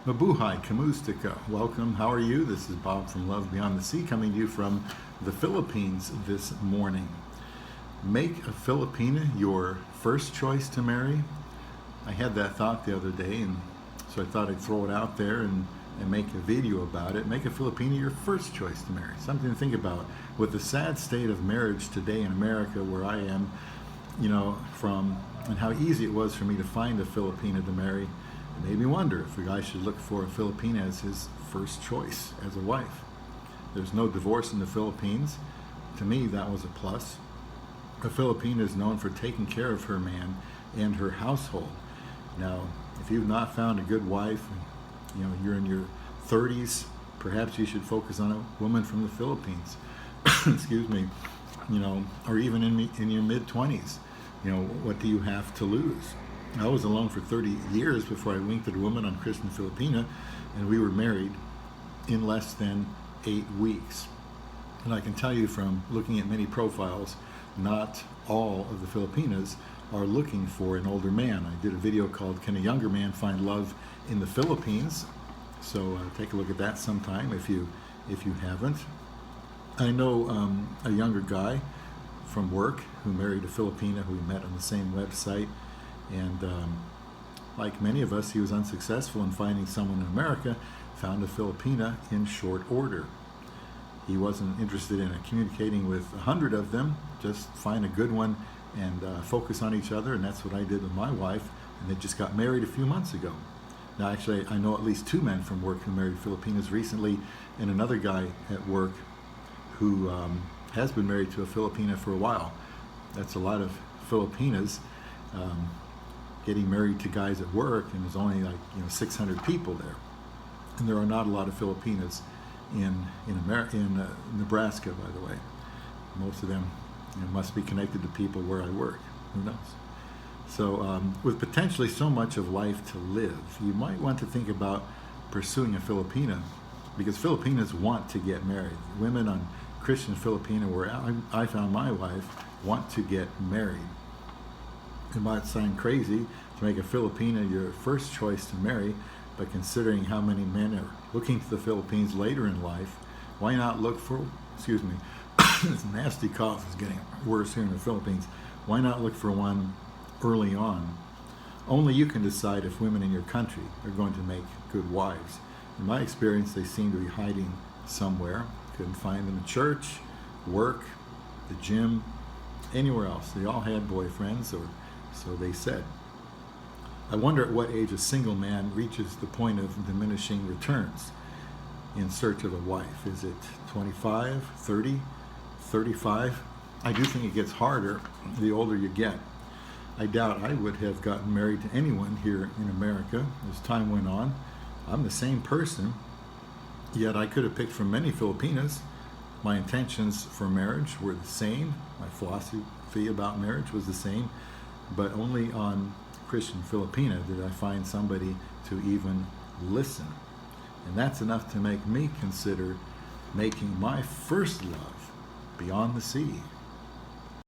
Mabuhay, Kamustika. Welcome. How are you? This is Bob from Love Beyond the Sea coming to you from the Philippines this morning. Make a Filipina your first choice to marry. I had that thought the other day, and so I thought I'd throw it out there and make a video about it. Make a Filipina your first choice to marry. Something to think about. With the sad state of marriage today in America, where I am, and how easy it was for me to find a Filipina to marry, it made me wonder if a guy should look for a Filipina as his first choice as a wife. There's no divorce in the Philippines. To me, that was a plus. A Filipina is known for taking care of her man and her household. Now, if you've not found a good wife, you're in your 30s, perhaps you should focus on a woman from the Philippines. Excuse me. Or even in your mid-20s. What do you have to lose? I was alone for 30 years before I winked at a woman on Christian Filipina, and we were married in less than 8 weeks. And I can tell you from looking at many profiles, not all of the Filipinas are looking for an older man. I did a video called "Can a Younger Man Find Love in the Philippines?" So take a look at that sometime if you haven't. I know a younger guy from work who married a Filipina who we met on the same website, and like many of us, he was unsuccessful in finding someone in America, found a Filipina in short order. He wasn't interested in communicating with 100 of them, just find a good one and focus on each other, and that's what I did with my wife, and they just got married a few months ago. Now actually, I know at least 2 men from work who married Filipinas recently, and another guy at work who has been married to a Filipina for a while. That's a lot of Filipinas getting married to guys at work, and there's only 600 people there. And there are not a lot of Filipinas in Nebraska, by the way. Most of them must be connected to people where I work. Who knows? So with potentially so much of life to live, you might want to think about pursuing a Filipina, because Filipinas want to get married. Women on Christian Filipina, where I found my wife, want to get married. It might sound crazy to make a Filipina your first choice to marry, but considering how many men are looking to the Philippines later in life, why not look for, excuse me, this nasty cough is getting worse here in the Philippines. Why not look for one early on? Only you can decide if women in your country are going to make good wives. In my experience, they seem to be hiding somewhere. Couldn't find them in church, work, the gym, anywhere else. They all had boyfriends, or so they said. I wonder at what age a single man reaches the point of diminishing returns in search of a wife. Is it 25, 30, 35? I do think it gets harder the older you get. I doubt I would have gotten married to anyone here in America as time went on. I'm the same person, yet I could have picked from many Filipinas. My intentions for marriage were the same. My philosophy about marriage was the same, but only on Christian Filipina did I find somebody to even listen. And that's enough to make me consider making my first love beyond the sea.